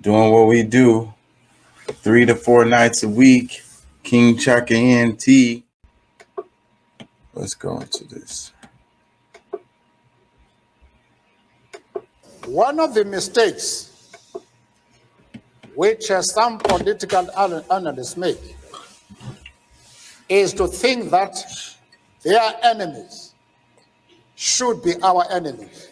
doing what we do 3 to 4 nights a week. King Chaka ENT. Let's go into this. One of the mistakes which some political analysts make is to think that their enemies should be our enemies.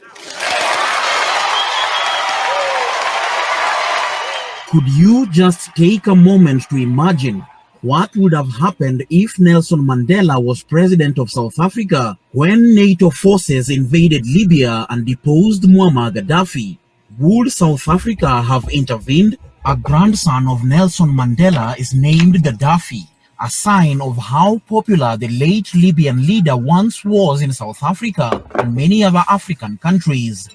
Could you just take a moment to imagine what would have happened if Nelson Mandela was president of South Africa when NATO forces invaded Libya and deposed Muammar Gaddafi? Would South Africa have intervened? A grandson of Nelson Mandela is named Gaddafi, a sign of how popular the late Libyan leader once was in South Africa and many other African countries.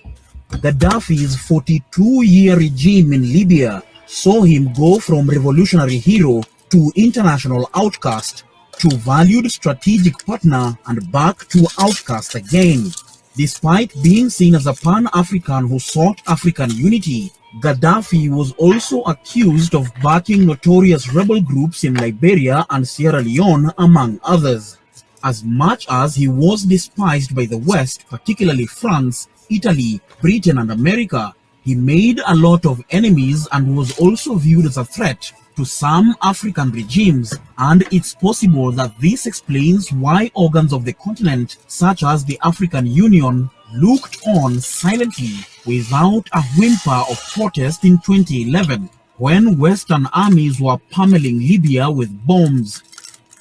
Gaddafi's 42-year regime in Libya saw him go from revolutionary hero to international outcast, to valued strategic partner, and back to outcast again. Despite being seen as a Pan-African who sought African unity, Gaddafi was also accused of backing notorious rebel groups in Liberia and Sierra Leone, among others. As much as he was despised by the West, particularly France, Italy, Britain, and America, he made a lot of enemies and was also viewed as a threat to some African regimes, and it's possible that this explains why organs of the continent, such as the African Union, looked on silently without a whimper of protest in 2011, when Western armies were pummeling Libya with bombs.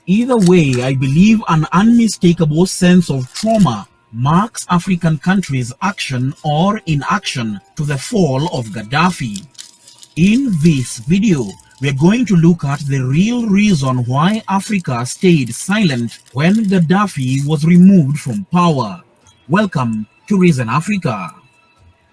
Either way, I believe an unmistakable sense of trauma marks African countries' action or inaction to the fall of Gaddafi. In this video, we're going to look at the real reason why Africa stayed silent when Gaddafi was removed from power. Welcome to Reason Africa.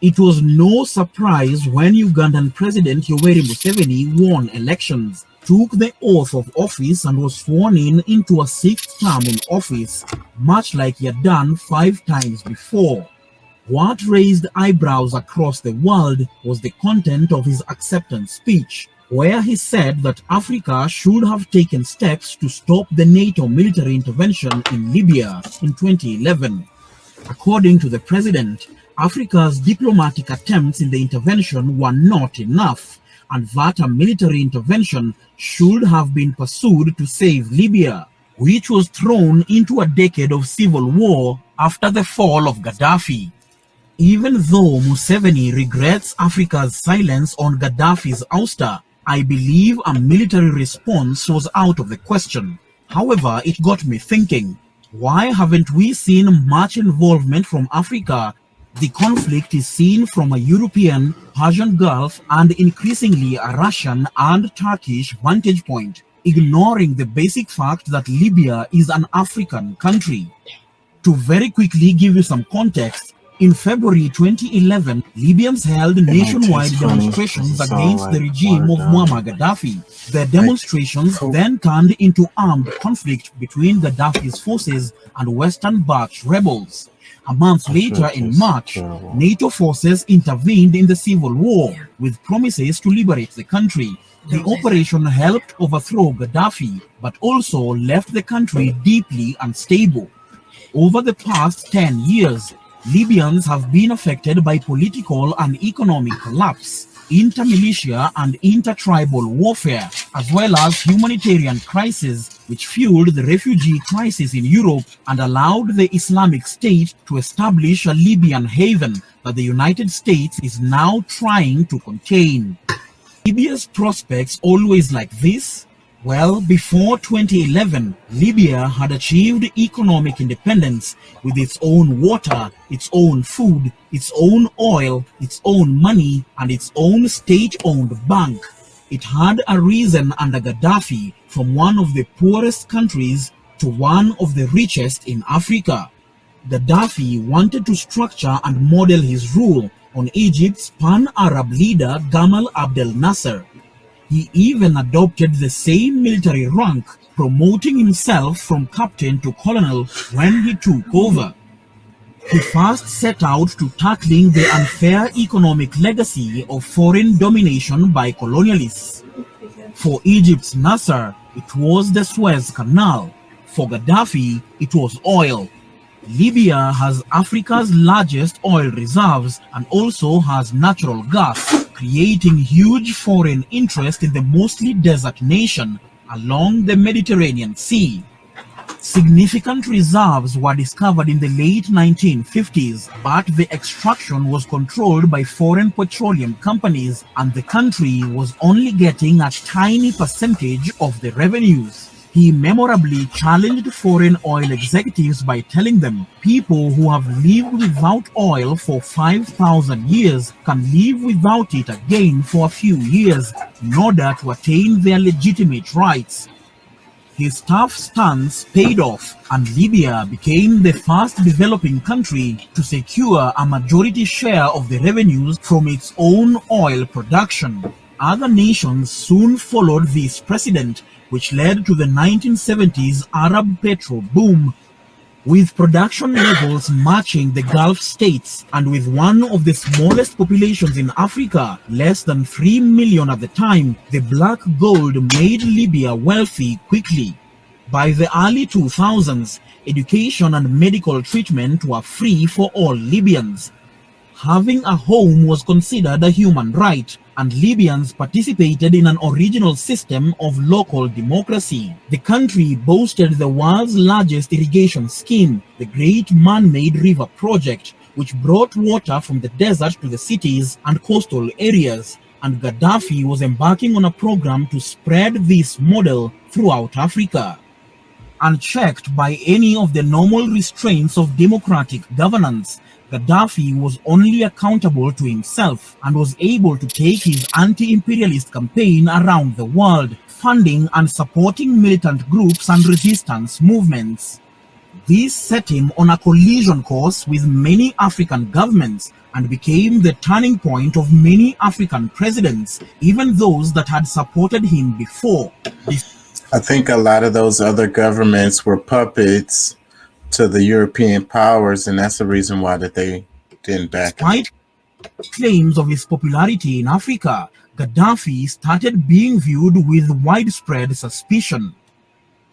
It was no surprise when Ugandan President Yoweri Museveni won elections, took the oath of office, and was sworn in into a 6th term in office, much like he had done 5 times before. What raised eyebrows across the world was the content of his acceptance speech, where he said that Africa should have taken steps to stop the NATO military intervention in Libya in 2011. According to the president, Africa's diplomatic attempts in the intervention were not enough, and that a military intervention should have been pursued to save Libya, which was thrown into a decade of civil war after the fall of Gaddafi. Even though Museveni regrets Africa's silence on Gaddafi's ouster, I believe a military response was out of the question. However, it got me thinking, why haven't we seen much involvement from Africa? The conflict is seen from a European, Persian Gulf, and increasingly a Russian and Turkish vantage point, ignoring the basic fact that Libya is an African country. To very quickly give you some context, in February 2011, Libyans held nationwide demonstrations against the regime of Muammar Gaddafi. The demonstrations then turned into armed conflict between Gaddafi's forces and Western-backed rebels. A month later, in March, NATO forces intervened in the civil war with promises to liberate the country. The operation helped overthrow Gaddafi, but also left the country deeply unstable. Over the past 10 years, Libyans have been affected by political and economic collapse, inter-militia and inter-tribal warfare, as well as humanitarian crises, which fueled the refugee crisis in Europe and allowed the Islamic State to establish a Libyan haven that the United States is now trying to contain. Libya's prospects always like this? Well, before 2011, Libya had achieved economic independence with its own water, its own food, its own oil, its own money, and its own state-owned bank. It had arisen under Gaddafi from one of the poorest countries to one of the richest in Africa. Gaddafi wanted to structure and model his rule on Egypt's pan-Arab leader Gamal Abdel Nasser. He even adopted the same military rank, promoting himself from captain to colonel when he took over. He first set out to tackling the unfair economic legacy of foreign domination by colonialists. For Egypt's Nasser, it was the Suez Canal. For Gaddafi, it was oil. Libya has Africa's largest oil reserves and also has natural gas, creating huge foreign interest in the mostly desert nation along the Mediterranean Sea. Significant reserves were discovered in the late 1950s, but the extraction was controlled by foreign petroleum companies and the country was only getting a tiny percentage of the revenues. He memorably challenged foreign oil executives by telling them people who have lived without oil for 5,000 years can live without it again for a few years in order to attain their legitimate rights. His tough stance paid off, and Libya became the first developing country to secure a majority share of the revenues from its own oil production. Other nations soon followed this precedent, which led to the 1970s Arab petrol boom. With production levels matching the Gulf states and with one of the smallest populations in Africa, less than 3 million at the time, the black gold made Libya wealthy quickly. By the early 2000s, education and medical treatment were free for all Libyans. Having a home was considered a human right, and Libyans participated in an original system of local democracy. The country boasted the world's largest irrigation scheme, the Great Man-Made River Project, which brought water from the desert to the cities and coastal areas, and Gaddafi was embarking on a program to spread this model throughout Africa. Unchecked by any of the normal restraints of democratic governance, Gaddafi was only accountable to himself and was able to take his anti-imperialist campaign around the world, funding and supporting militant groups and resistance movements. This set him on a collision course with many African governments and became the turning point of many African presidents, even those that had supported him before. I think a lot of those other governments were puppets to the European powers, and that's the reason why that they didn't back him. Despite claims of his popularity in Africa, Gaddafi started being viewed with widespread suspicion.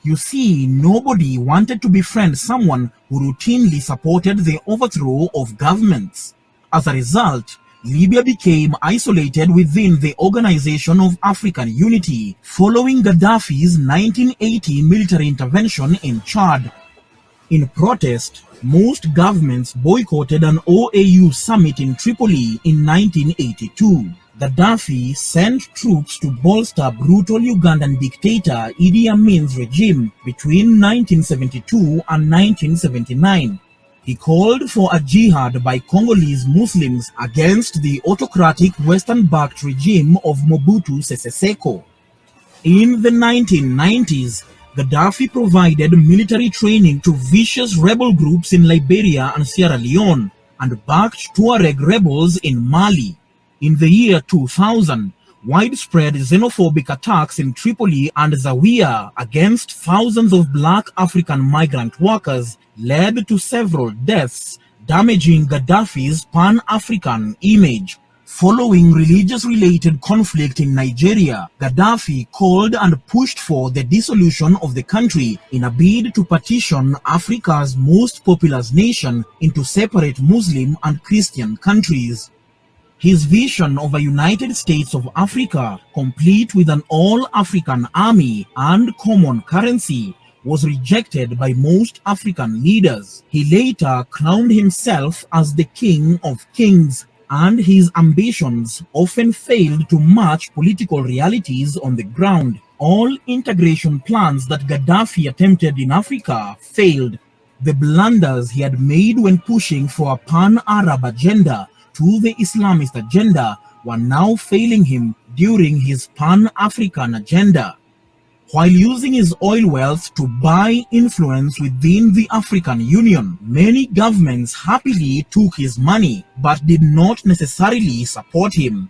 You see, nobody wanted to befriend someone who routinely supported the overthrow of governments. As a result, Libya became isolated within the Organization of African Unity, following Gaddafi's 1980 military intervention in Chad. In protest, most governments boycotted an OAU summit in Tripoli in 1982. Gaddafi sent troops to bolster brutal Ugandan dictator Idi Amin's regime between 1972 and 1979. He called for a jihad by Congolese Muslims against the autocratic Western-backed regime of Mobutu Sese Seko. In the 1990s, Gaddafi provided military training to vicious rebel groups in Liberia and Sierra Leone and backed Tuareg rebels in Mali. In the year 2000, widespread xenophobic attacks in Tripoli and Zawiya against thousands of black African migrant workers led to several deaths, damaging Gaddafi's Pan-African image. Following religious-related conflict in Nigeria, Gaddafi called and pushed for the dissolution of the country in a bid to partition Africa's most populous nation into separate Muslim and Christian countries. His vision of a United States of Africa, complete with an all-African army and common currency, was rejected by most African leaders. He later crowned himself as the King of Kings, and his ambitions often failed to match political realities on the ground. All integration plans that Gaddafi attempted in Africa failed. The blunders he had made when pushing for a pan-Arab agenda to the Islamist agenda were now failing him during his pan-African agenda. While using his oil wealth to buy influence within the African Union, many governments happily took his money but did not necessarily support him.